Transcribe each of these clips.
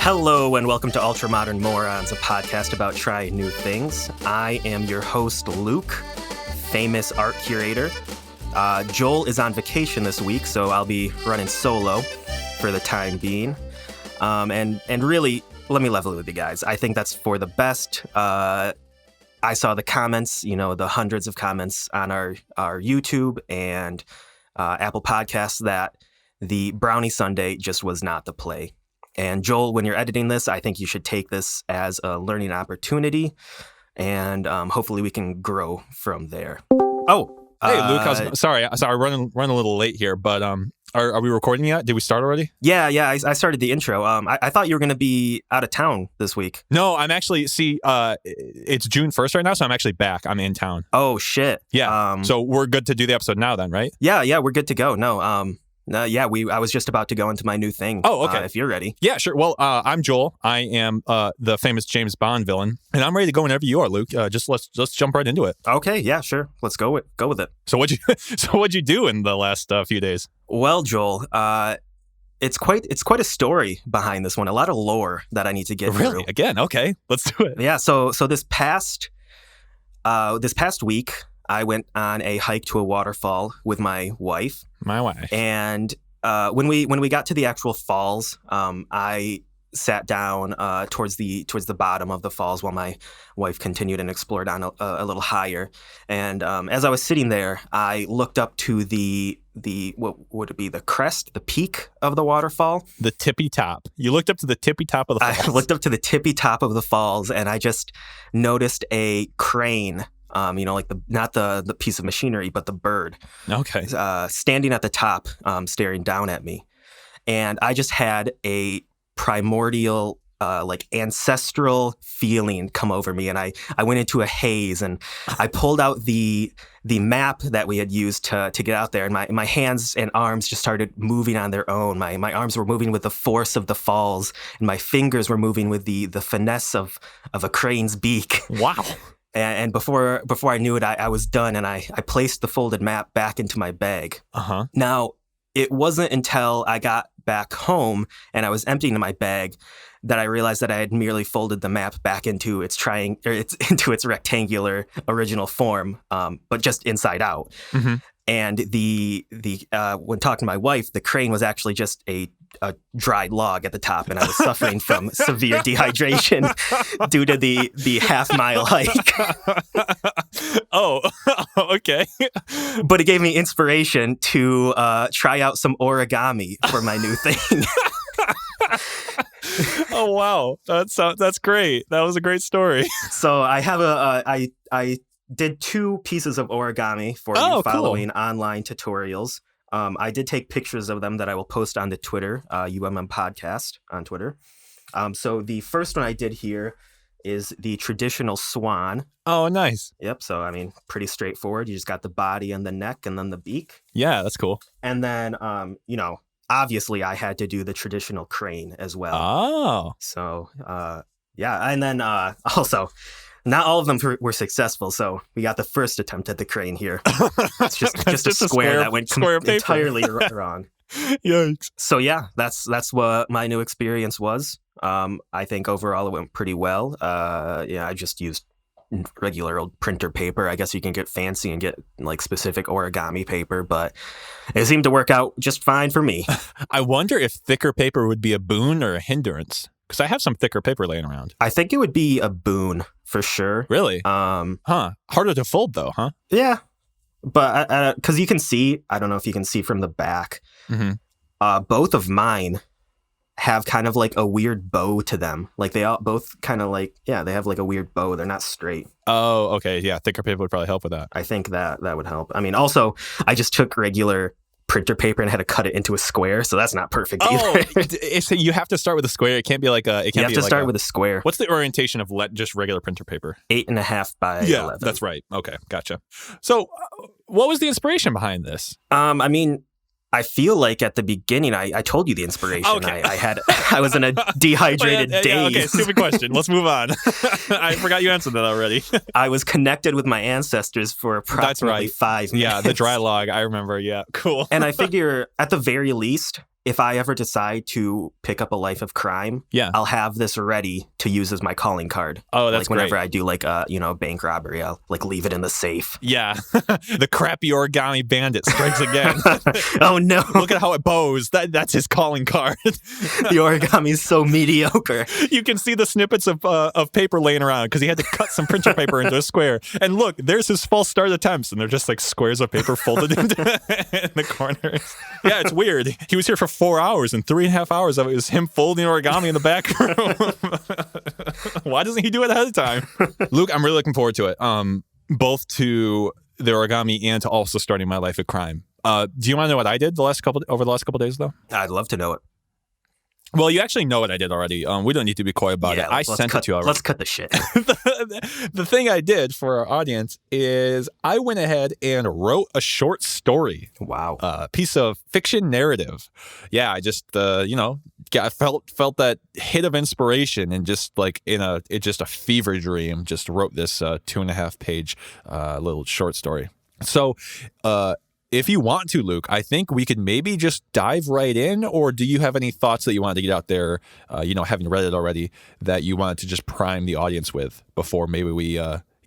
Hello and welcome to Ultra Modern Morons, a podcast about trying new things. I am your host, Luke, famous art curator. Joel is on vacation this week, so I'll be running solo for the time being. And really, let me level with you guys. I think that's for the best. I saw the comments, the hundreds of comments on our YouTube and Apple Podcasts that the Brownie Sunday just was not the play. And Joel, when you're editing this, I think you should take this as a learning opportunity, and hopefully we can grow from there. Oh, hey, Luke. Sorry, running a little late here, but are we recording yet? Did we start already? Yeah. I started the intro. I thought you were going to be out of town this week. No, I'm actually. It's June 1st right now, so I'm actually back. I'm in town. Oh shit. Yeah. So we're good to do the episode now, then, right? Yeah, we're good to go. No. I was just about to go into my new thing. Oh, okay. If you're ready. Yeah, sure. Well, I'm Joel. I am the famous James Bond villain, and I'm ready to go whenever you are, Luke. Let's jump right into it. Okay. Yeah. Sure. Let's go with it. So what'd you do in the last few days? Well, Joel, it's quite a story behind this one. A lot of lore that I need to get through. Really? Again? Okay. Let's do it. Yeah. So this past week, I went on a hike to a waterfall with my wife. My wife. And when we got to the actual falls, I sat down towards the bottom of the falls while my wife continued and explored on a little higher. And as I was sitting there, I looked up to the what would it be, the crest, the peak of the waterfall? The tippy top. You looked up to the tippy top of the falls. I looked up to the tippy top of the falls, and I just noticed a crane. Like not the piece of machinery, but the bird. Okay. Standing at the top, staring down at me. And I just had a primordial, ancestral feeling come over me. And I went into a haze, and I pulled out the map that we had used to get out there. And my hands and arms just started moving on their own. My arms were moving with the force of the falls, and my fingers were moving with the finesse of a crane's beak. Wow. And before I knew it, I was done, and I placed the folded map back into my bag. Uh-huh. Now, it wasn't until I got back home and I was emptying my bag that I realized that I had merely folded the map back into its rectangular original form, but just inside out. Mm-hmm. And when talking to my wife, the crane was actually just a dried log at the top, and I was suffering from severe dehydration due to the half-mile hike. Oh, okay. But it gave me inspiration to try out some origami for my new thing. Oh, wow. That's great. That was a great story. So I have I did 2 pieces of origami for you following online tutorials. I did take pictures of them that I will post on the Twitter, UMM Podcast on Twitter. So the first one I did here is the traditional swan. Oh, nice. Yep. So, pretty straightforward. You just got the body and the neck and then the beak. Yeah, that's cool. And then, obviously I had to do the traditional crane as well. Oh. So, yeah. And then also... not all of them were successful, so we got the first attempt at the crane here. It's just a square that went entirely wrong. Yikes. So yeah, that's what my new experience was. I think overall it went pretty well. I just used regular old printer paper. I guess you can get fancy and get specific origami paper, but it seemed to work out just fine for me. I wonder if thicker paper would be a boon or a hindrance. Because I have some thicker paper laying around. I think it would be a boon for sure. Really? Harder to fold though, huh? Yeah. But because you can see, I don't know if you can see from the back, mm-hmm. Both of mine have kind of a weird bow to them. They all both kind of they have a weird bow. They're not straight. Oh, okay. Yeah, thicker paper would probably help with that. I think that would help. Also, I just took regular printer paper and had to cut it into a square, so that's not perfect either. So you have to start with a square. It can't be you have to start with a square. What's the orientation of just regular printer paper? 8.5 by 11. Yeah, that's right. Okay, gotcha. So what was the inspiration behind this? I feel like at the beginning, I told you the inspiration. Okay. I was in a dehydrated daze. Yeah, okay, stupid question. Let's move on. I forgot you answered that already. I was connected with my ancestors for approximately 5 minutes. Yeah, the dry log. I remember. Yeah, cool. And I figure at the very least, if I ever decide to pick up a life of crime, Yeah. I'll have this ready to use as my calling card. Oh, that's like whenever great. I do like a bank robbery, I'll like leave it in the safe. Yeah. The crappy origami bandit strikes again. Oh no. Look at how it bows. That's his calling card. The origami is so mediocre. You can see the snippets of paper laying around because he had to cut some printer paper into a square. And look, there's his false start attempts, and they're just like squares of paper folded in the corners. Yeah, it's weird. He was here for 4 hours, and 3.5 hours of it was him folding origami in the back room. Why doesn't he do it ahead of time? Luke, I'm really looking forward to it. Both to the origami and to also starting my life of crime. Do you want to know what I did over the last couple days, though? I'd love to know it. Well, you actually know what I did already. We don't need to be coy about it. I sent it to you already. Let's cut the shit. The thing I did for our audience is I went ahead and wrote a short story. Wow. A piece of fiction narrative. Yeah, I just, felt that hit of inspiration and just like just a fever dream, just wrote this 2.5 page little short story. So, if you want to, Luke, I think we could maybe just dive right in, or do you have any thoughts that you wanted to get out there, having read it already, that you wanted to just prime the audience with before maybe we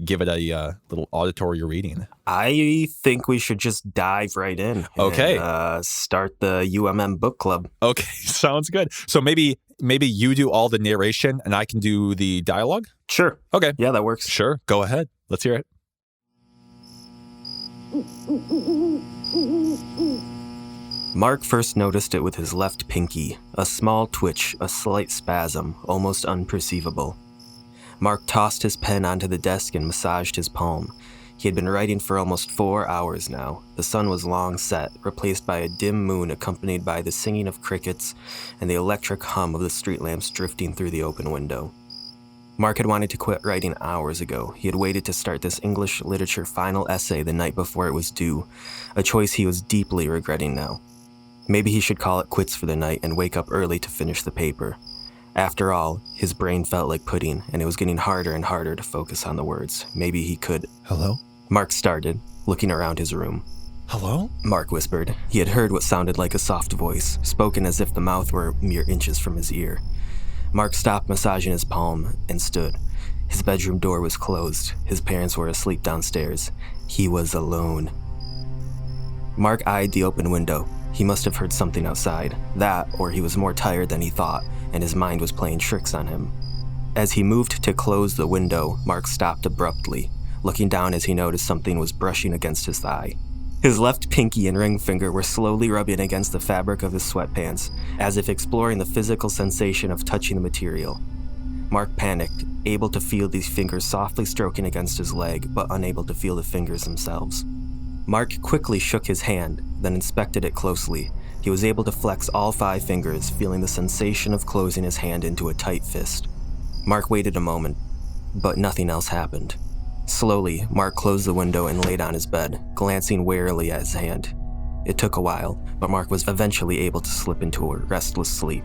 give it a little auditory reading? I think we should just dive right in. Okay. And, start the UMM book club. Okay, sounds good. So maybe you do all the narration and I can do the dialogue? Sure. Okay. Yeah, that works. Sure. Go ahead. Let's hear it. Mark first noticed it with his left pinky, a small twitch, a slight spasm, almost unperceivable. Mark tossed his pen onto the desk and massaged his palm. He had been writing for almost 4 hours now. The sun was long set, replaced by a dim moon accompanied by the singing of crickets and the electric hum of the street lamps drifting through the open window. Mark had wanted to quit writing hours ago. He had waited to start this English literature final essay the night before it was due, a choice he was deeply regretting now. Maybe he should call it quits for the night and wake up early to finish the paper. After all, his brain felt like pudding, and it was getting harder and harder to focus on the words. Maybe he could. Hello? Mark started, looking around his room. Hello? Mark whispered. He had heard what sounded like a soft voice, spoken as if the mouth were mere inches from his ear. Mark stopped massaging his palm and stood. His bedroom door was closed. His parents were asleep downstairs. He was alone. Mark eyed the open window. He must have heard something outside. That, or he was more tired than he thought, and his mind was playing tricks on him. As he moved to close the window, Mark stopped abruptly, looking down as he noticed something was brushing against his thigh. His left pinky and ring finger were slowly rubbing against the fabric of his sweatpants, as if exploring the physical sensation of touching the material. Mark panicked, able to feel these fingers softly stroking against his leg, but unable to feel the fingers themselves. Mark quickly shook his hand, then inspected it closely. He was able to flex all 5 fingers, feeling the sensation of closing his hand into a tight fist. Mark waited a moment, but nothing else happened. Slowly, Mark closed the window and laid on his bed, glancing warily at his hand. It took a while, but Mark was eventually able to slip into a restless sleep.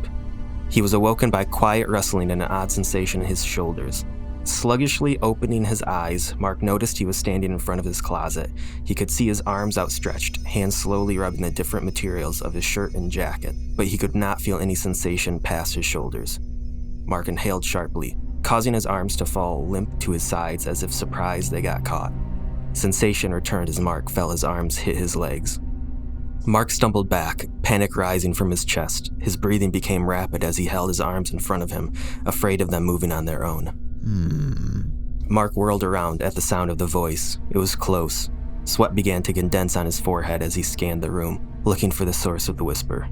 He was awoken by quiet rustling and an odd sensation in his shoulders. Sluggishly opening his eyes, Mark noticed he was standing in front of his closet. He could see his arms outstretched, hands slowly rubbing the different materials of his shirt and jacket, but he could not feel any sensation past his shoulders. Mark inhaled sharply, causing his arms to fall limp to his sides as if surprised they got caught. Sensation returned as Mark felt his arms hit his legs. Mark stumbled back, panic rising from his chest. His breathing became rapid as he held his arms in front of him, afraid of them moving on their own. Mark whirled around at the sound of the voice. It was close. Sweat began to condense on his forehead as he scanned the room, looking for the source of the whisper.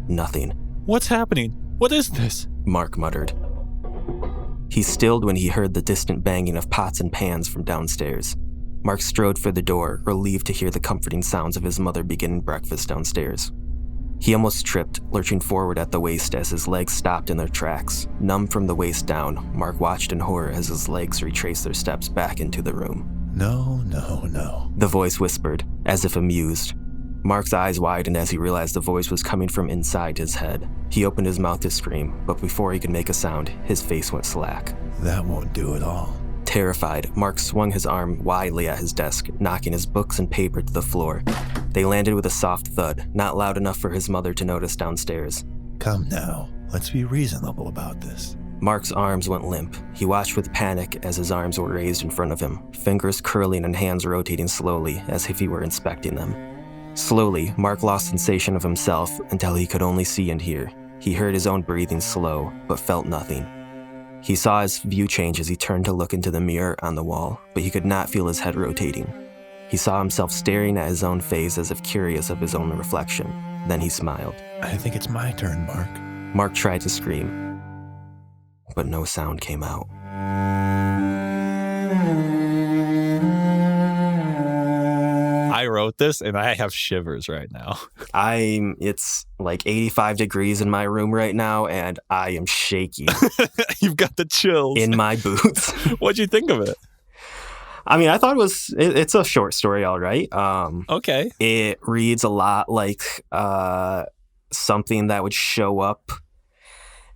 Nothing. What's happening? What is this? Mark muttered. He stilled when he heard the distant banging of pots and pans from downstairs. Mark strode for the door, relieved to hear the comforting sounds of his mother beginning breakfast downstairs. He almost tripped, lurching forward at the waist as his legs stopped in their tracks. Numb from the waist down, Mark watched in horror as his legs retraced their steps back into the room. No. The voice whispered, as if amused. Mark's eyes widened as he realized the voice was coming from inside his head. He opened his mouth to scream, but before he could make a sound, his face went slack. That won't do it all. Terrified, Mark swung his arm widely at his desk, knocking his books and paper to the floor. They landed with a soft thud, not loud enough for his mother to notice downstairs. Come now, let's be reasonable about this. Mark's arms went limp. He watched with panic as his arms were raised in front of him, fingers curling and hands rotating slowly as if he were inspecting them. Slowly, Mark lost sensation of himself until he could only see and hear. He heard his own breathing slow, but felt nothing. He saw his view change as he turned to look into the mirror on the wall, but he could not feel his head rotating. He saw himself staring at his own face as if curious of his own reflection. Then he smiled. I think it's my turn, Mark. Mark tried to scream, but no sound came out. I wrote this and I have shivers right now. It's like 85 degrees in my room right now, and I am shaking You've got the chills. in my boots. What'd you think of it? I mean, I thought it's a short story, all right. Okay. It reads a lot like something that would show up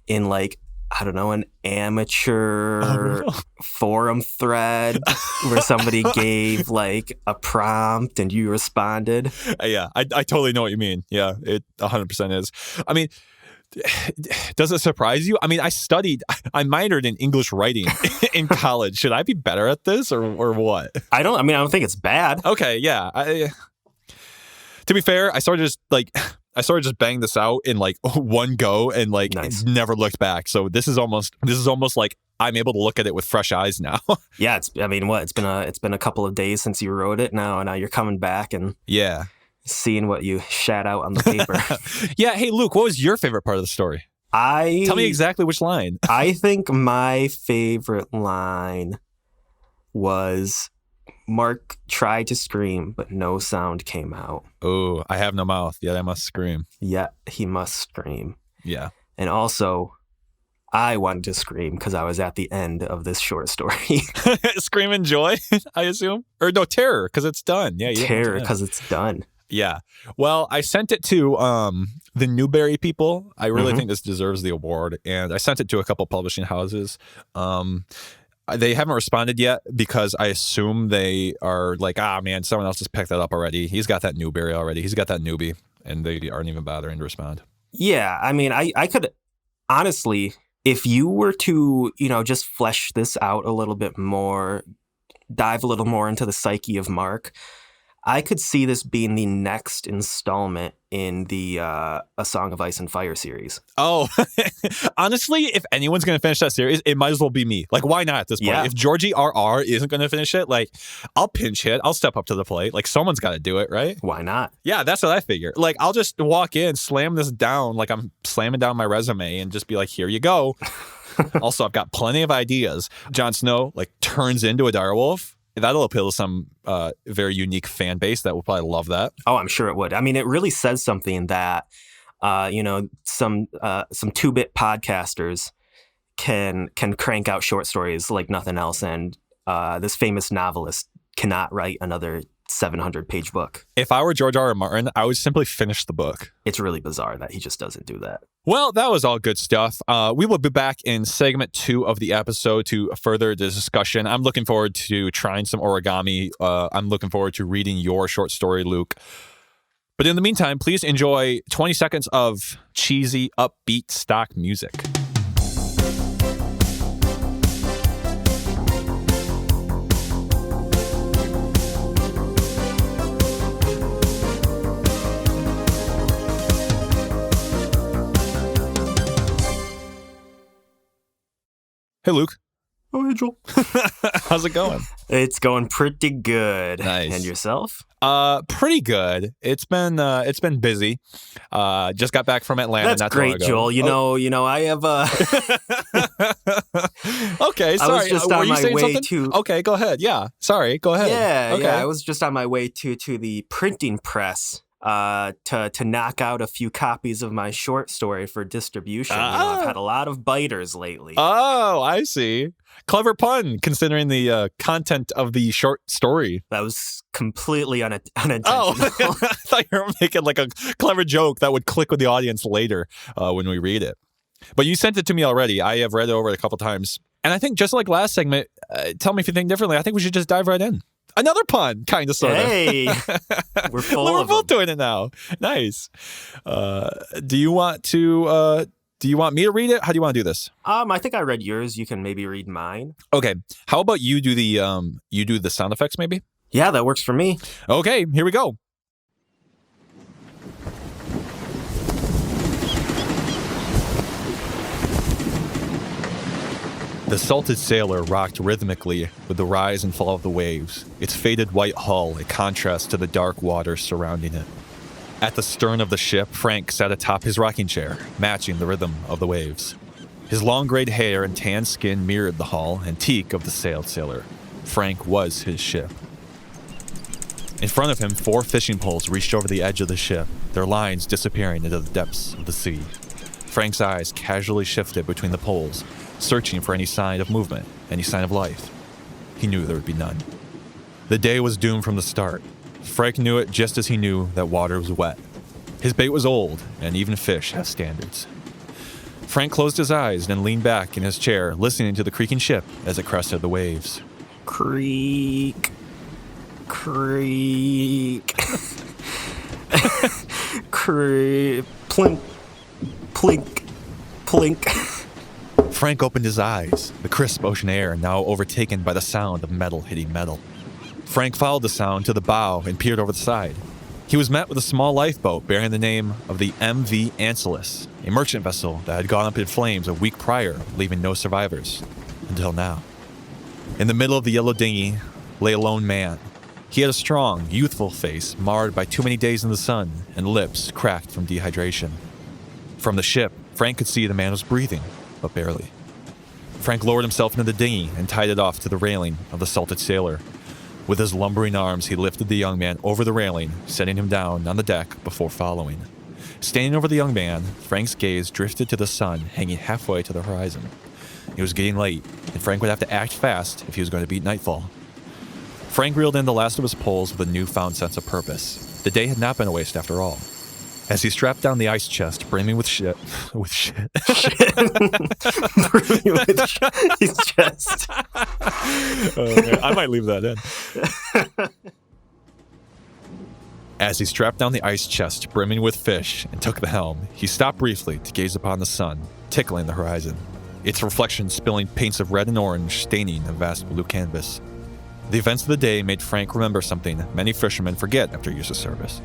in like, I don't know, an amateur forum thread where somebody gave like a prompt and you responded. Yeah, I totally know what you mean. Yeah, it 100% is. I mean, does it surprise you? I mean, I minored in English writing in college. Should I be better at this or what? I don't think it's bad. Okay, yeah. To be fair, I sort of just banged this out in like one go and like Nice. never looked back. So this is almost like I'm able to look at it with fresh eyes now. Yeah, it's been a couple of days since you wrote it now you're coming back and Yeah. seeing what you shat out on the paper. Yeah. Hey, Luke, what was your favorite part of the story? Tell me exactly which line. I think my favorite line was Mark tried to scream, but no sound came out. Oh, I have no mouth, yet I must scream. Yet he must scream. Yeah. And also, I wanted to scream because I was at the end of this short story. Scream in joy, I assume? Or no, terror, because it's done. Yeah, you Terror because it's done. Yeah. Well, I sent it to the Newbery people. I really think this deserves the award. And I sent it to a couple publishing houses. They haven't responded yet because I assume they are like, man, someone else has picked that up already. He's got that Newbery already. He's got that newbie. And they aren't even bothering to respond. Yeah, I mean, I could honestly, if you were to, just flesh this out a little bit more, dive a little more into the psyche of Mark, I could see this being the next installment in the A Song of Ice and Fire series. Oh, honestly, if anyone's going to finish that series, it might as well be me. Like, why not at this point? Yeah. If Georgie R.R. isn't going to finish it, like, I'll pinch hit. I'll step up to the plate. Like, someone's got to do it, right? Why not? Yeah, that's what I figure. Like, I'll just walk in, slam this down like I'm slamming down my resume and just be like, here you go. Also, I've got plenty of ideas. Jon Snow, like, turns into a direwolf. That'll appeal to some very unique fan base that will probably love that. Oh, I'm sure it would. I mean, it really says something that, some 2-bit podcasters can crank out short stories like nothing else. And this famous novelist cannot write another 700-page book. If I were George R.R. Martin, I would simply finish the book. It's really bizarre that he just doesn't do that. Well, that was all good stuff. We will be back in segment 2 of the episode to further the discussion. I'm looking forward to trying some origami. I'm looking forward to reading your short story, Luke. But in the meantime, please enjoy 20 seconds of cheesy, upbeat stock music. Hey, Luke. Oh, hey, Joel. How's it going? It's going pretty good. Nice. And yourself? Pretty good. It's been busy. Just got back from Atlanta. That's not too great, long ago. Joel. You know, I have Okay, sorry. I was just Were on you my saying way something? to. Okay, go ahead. Yeah, sorry. Go ahead. Yeah, Okay. yeah. I was just on my way to the printing press to knock out a few copies of my short story for distribution. I've had a lot of biters lately. Oh, I see. Clever pun, considering the content of the short story. That was completely unintentional. Oh, I thought you were making like a clever joke that would click with the audience later when we read it. But you sent it to me already. I have read it over a couple times. And I think just like last segment, tell me if you think differently. I think we should just dive right in. Another pun, kind of, sort of. Hey, we're full We're of both them. doing it now. Nice. Do you want to? Do you want me to read it? How do you want to do this? I think I read yours. You can maybe read mine. Okay. How about you do the sound effects maybe? Yeah, that works for me. Okay, here we go. The Salted Sailor rocked rhythmically with the rise and fall of the waves, its faded white hull a contrast to the dark waters surrounding it. At the stern of the ship, Frank sat atop his rocking chair, matching the rhythm of the waves. His long grayed hair and tan skin mirrored the hull and teak of the sailed sailor. Frank was his ship. In front of him, 4 fishing poles reached over the edge of the ship, their lines disappearing into the depths of the sea. Frank's eyes casually shifted between the poles, searching for any sign of movement, any sign of life. He knew there would be none. The day was doomed from the start. Frank knew it just as he knew that water was wet. His bait was old, and even fish have standards. Frank closed his eyes and leaned back in his chair, listening to the creaking ship as it crested the waves. Creak. Creak. Creak. Plink. Plink. Plink. Frank opened his eyes, the crisp ocean air now overtaken by the sound of metal hitting metal. Frank followed the sound to the bow and peered over the side. He was met with a small lifeboat bearing the name of the MV Ancillus, a merchant vessel that had gone up in flames a week prior, leaving no survivors. Until now. In the middle of the yellow dinghy lay a lone man. He had a strong, youthful face marred by too many days in the sun and lips cracked from dehydration. From the ship, Frank could see the man was breathing, but barely. Frank lowered himself into the dinghy and tied it off to the railing of the Salted Sailor. With his lumbering arms, he lifted the young man over the railing, setting him down on the deck before following. Standing over the young man, Frank's gaze drifted to the sun hanging halfway to the horizon. It was getting late, and Frank would have to act fast if he was going to beat nightfall. Frank reeled in the last of his poles with a newfound sense of purpose. The day had not been a waste after all. As he strapped down the ice chest, brimming with shit. Brimming with his chest. Oh, man. I might leave that in. As he strapped down the ice chest, brimming with fish, and took the helm, he stopped briefly to gaze upon the sun, tickling the horizon, its reflection spilling paints of red and orange, staining a vast blue canvas. The events of the day made Frank remember something many fishermen forget after years of service.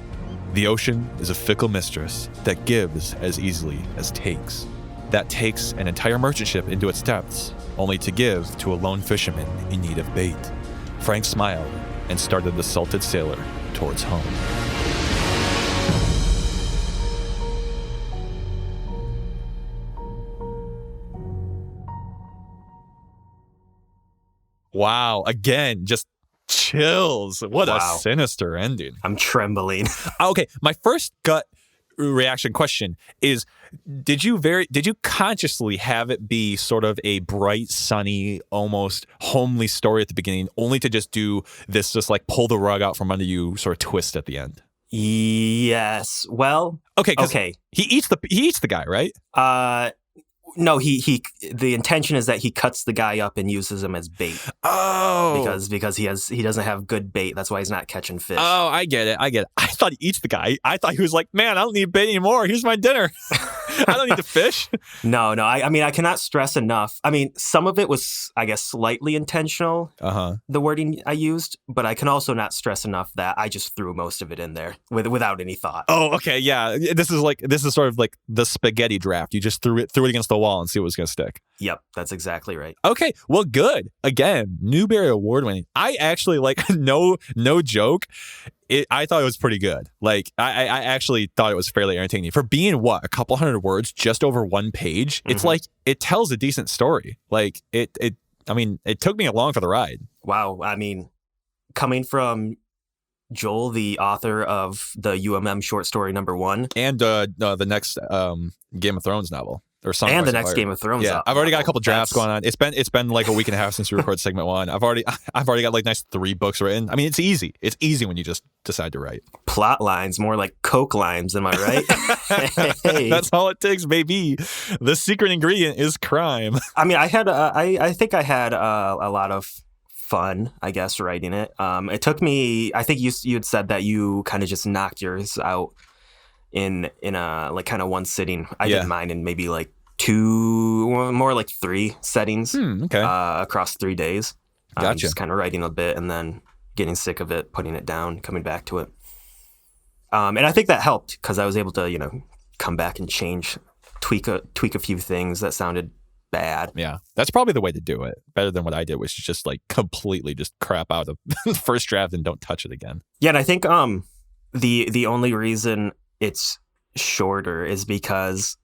The ocean is a fickle mistress that gives as easily as takes. That takes an entire merchant ship into its depths, only to give to a lone fisherman in need of bait. Frank smiled and started the Salted Sailor towards home. Wow, again, just chills. What Wow. a sinister ending. I'm trembling. Okay, my first gut reaction question is, did you consciously have it be sort of a bright, sunny, almost homely story at the beginning, only to just do this, just like pull the rug out from under you sort of twist at the end? Yes. Well, Okay, 'cause okay. he eats the guy, right? No, the intention is that he cuts the guy up and uses him as bait Oh, because he doesn't have good bait. That's why he's not catching fish. Oh, I get it. I thought he eats the guy. I thought he was like, man, I don't need bait anymore. Here's my dinner. I don't need to fish. No. I mean, I cannot stress enough. I mean, some of it was, I guess, slightly intentional, the wording I used, but I can also not stress enough that I just threw most of it in there without any thought. Oh, okay, yeah. This is sort of like the spaghetti draft. You just threw it against the wall and see what was going to stick. Yep, that's exactly right. Okay, well, good. Again, Newbery Award winning. I actually no joke. I thought it was pretty good. Like, I actually thought it was fairly entertaining for being a couple hundred words, just over one page. It's like it tells a decent story. Like it took me along for the ride. Wow, I mean, coming from Joel, the author of the UMM short story #1, and the next Game of Thrones novel. Or Song and of the Ice next Fire. Game of Thrones. Yeah, I've already got a couple drafts That's- going on. It's been like a week and a half since we recorded segment 1. I've already got like nice 3 books written. I mean, it's easy. It's easy when you just decide to write. Plot lines, more like Coke lines. Am I right? Hey. That's all it takes, baby. The secret ingredient is crime. I mean, I think I had a lot of fun, I guess, writing it. It took me, I think you had said that you kind of just knocked yours out in a like kind of one sitting. I did mine in maybe like 2, more like 3 settings Okay. across 3 days. Gotcha. Just kind of writing a bit and then getting sick of it, putting it down, coming back to it. And I think that helped because I was able to, come back and tweak a few things that sounded bad. Yeah, that's probably the way to do it. Better than what I did, which is just like completely just crap out of the first draft and don't touch it again. Yeah, and I think the only reason it's shorter is because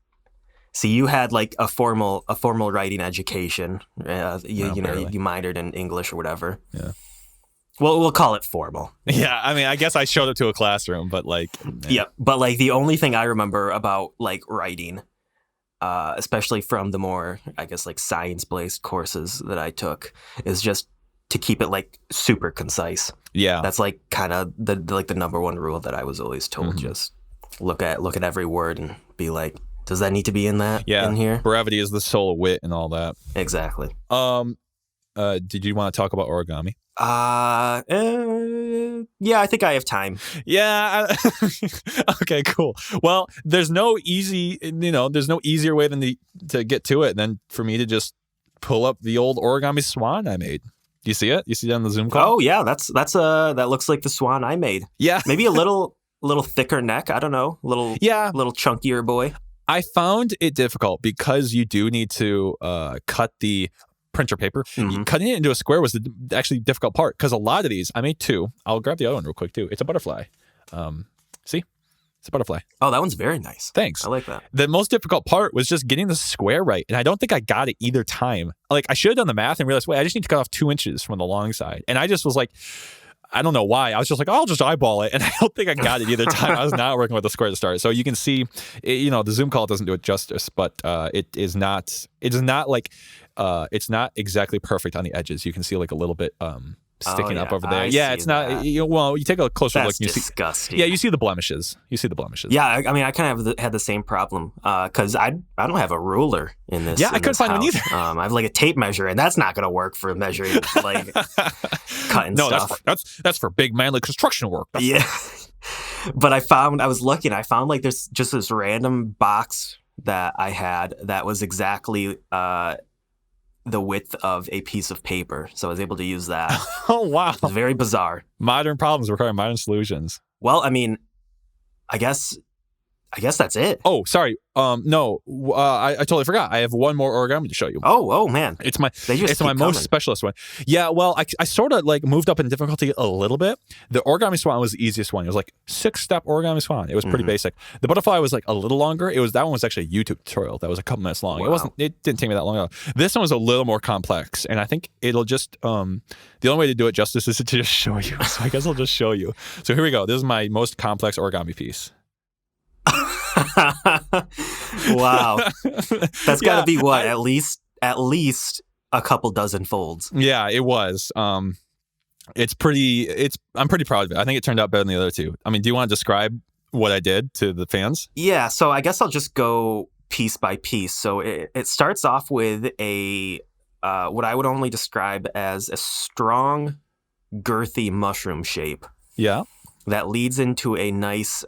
you had like a formal writing education. You minored in English or whatever. Yeah. Well, we'll call it formal. Yeah, I mean, I guess I showed up to a classroom, but like... Yeah, but like the only thing I remember about like writing, especially from the more, I guess, like science-based courses that I took, is just to keep it like super concise. Yeah. That's like kind of the number one rule that I was always told. Just look at every word and be like, does that need to be in in here? Brevity is the soul of wit and all that. Exactly. Did you want to talk about origami? Yeah, I think I have time. Yeah. Okay, cool. Well, there's no easier way than to get to it than for me to just pull up the old origami swan I made. Do you see it? You see it on the Zoom call? Oh yeah, that looks like the swan I made. Yeah. Maybe a little thicker neck. I don't know. Little chunkier boy. I found it difficult because you do need to cut the printer paper. Cutting it into a square was the actually difficult part because a lot of these, I made 2. I'll grab the other one real quick too. It's a butterfly. See? It's a butterfly. Oh, that one's very nice. Thanks. I like that. The most difficult part was just getting the square right. And I don't think I got it either time. Like I should have done the math and realized, wait, I just need to cut off 2 inches from the long side. And I just was like, I don't know why. I was just like, I'll just eyeball it. And I don't think I got it either time. I was not working with the square to start. So you can see, the Zoom call doesn't do it justice, but it's not exactly perfect on the edges. You can see like a little bit sticking up over there. It's not, you take a closer look. And disgusting. You see the blemishes. Yeah, I mean, I kind of had the same problem because I don't have a ruler in this. Yeah, I couldn't find one either. I have like a tape measure, and that's not going to work for measuring like cutting stuff. That's for big manly construction work. Yeah. But I was lucky, and I found like there's just this random box that I had that was exactly the width of a piece of paper. So I was able to use that. Oh, wow. It was very bizarre. Modern problems require modern solutions. Well, I mean, I guess that's it. Oh, sorry. No, I totally forgot. I have one more origami to show you. Oh man. It's my most specialist one. Yeah, well, I sort of like moved up in difficulty a little bit. The origami swan was the easiest one. It was like 6-step origami swan. It was pretty basic. The butterfly was like a little longer. That one was actually a YouTube tutorial that was a couple minutes long. Wow. It didn't take me that long at all. This one was a little more complex, and I think it'll just the only way to do it justice is to just show you. So I guess I'll just show you. So here we go. This is my most complex origami piece. Wow. That's got to be what? At least a couple dozen folds. Yeah, it was. I'm pretty proud of it. I think it turned out better than the other 2. I mean, do you want to describe what I did to the fans? Yeah, so I guess I'll just go piece by piece. So it starts off with a what I would only describe as a strong, girthy mushroom shape. Yeah. That leads into a nice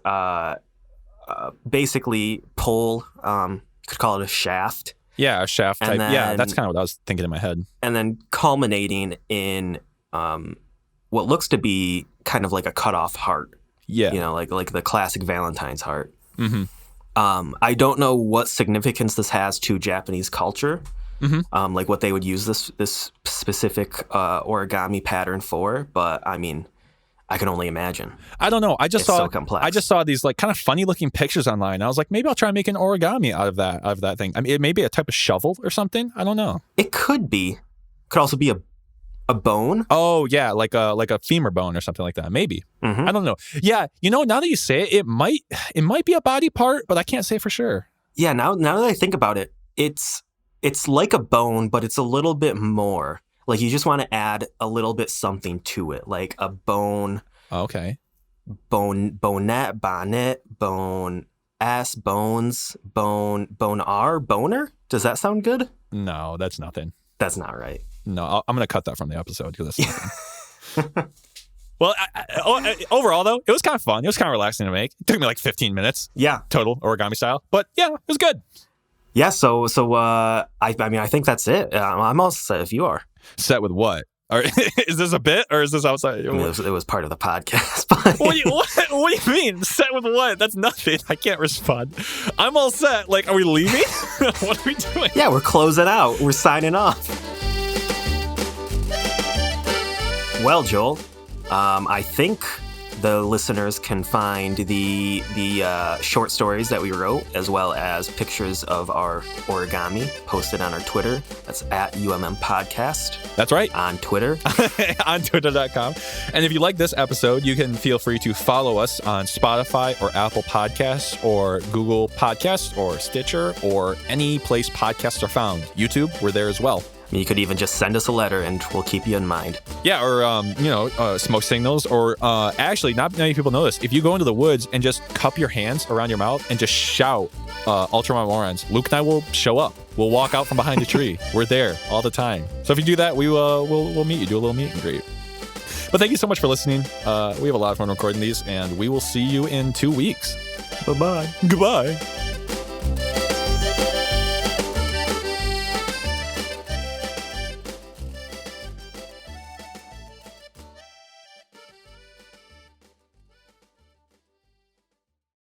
basically pole, you could call it a shaft. Yeah, a shaft type. Then, yeah, that's kind of what I was thinking in my head. And then culminating in what looks to be kind of like a cut-off heart. Yeah. Like the classic Valentine's heart. Mm-hmm. I don't know what significance this has to Japanese culture. Mm-hmm. Like what they would use this specific origami pattern for, but I mean, I can only imagine. I don't know. It's so complex. I just saw these like kind of funny looking pictures online. I was like, maybe I'll try and make an origami out of that thing. I mean, it may be a type of shovel or something. I don't know. It could be. Could also be a bone. Oh yeah, like a femur bone or something like that. Maybe. Mm-hmm. I don't know. Yeah, now that you say it, it might be a body part, but I can't say for sure. Yeah. Now that I think about it, it's like a bone, but it's a little bit more. Like you just want to add a little bit something to it, like a bone. Okay. Bonnet, bone ass, bones, boner. Does that sound good? No, that's nothing. That's not right. No, I'm going to cut that from the episode because that's nothing. Well, overall, though, it was kind of fun. It was kind of relaxing to make. It took me like 15 minutes. Yeah. Total, origami style. But yeah, it was good. Yeah, so I mean, I think that's it. I'm all set if you are. Set with what? Or, is this a bit or is this outside? I mean, it was part of the podcast. What do you mean? Set with what? That's nothing. I can't respond. I'm all set. Like, are we leaving? What are we doing? Yeah, we're closing out. We're signing off. Well, Joel, I think the listeners can find the short stories that we wrote, as well as pictures of our origami posted on our Twitter. That's at UMM Podcast. That's right. On Twitter. On Twitter.com. And if you like this episode, you can feel free to follow us on Spotify or Apple Podcasts or Google Podcasts or Stitcher or any place podcasts are found. YouTube, we're there as well. You could even just send us a letter and we'll keep you in mind. Yeah, or, smoke signals. Or actually, not many people know this. If you go into the woods and just cup your hands around your mouth and just shout Ultramar Morons, Luke and I will show up. We'll walk out from behind a tree. We're there all the time. So if you do that, we'll meet you, do a little meet and greet. But thank you so much for listening. We have a lot of fun recording these, and we will see you in 2 weeks. Bye-bye. Goodbye.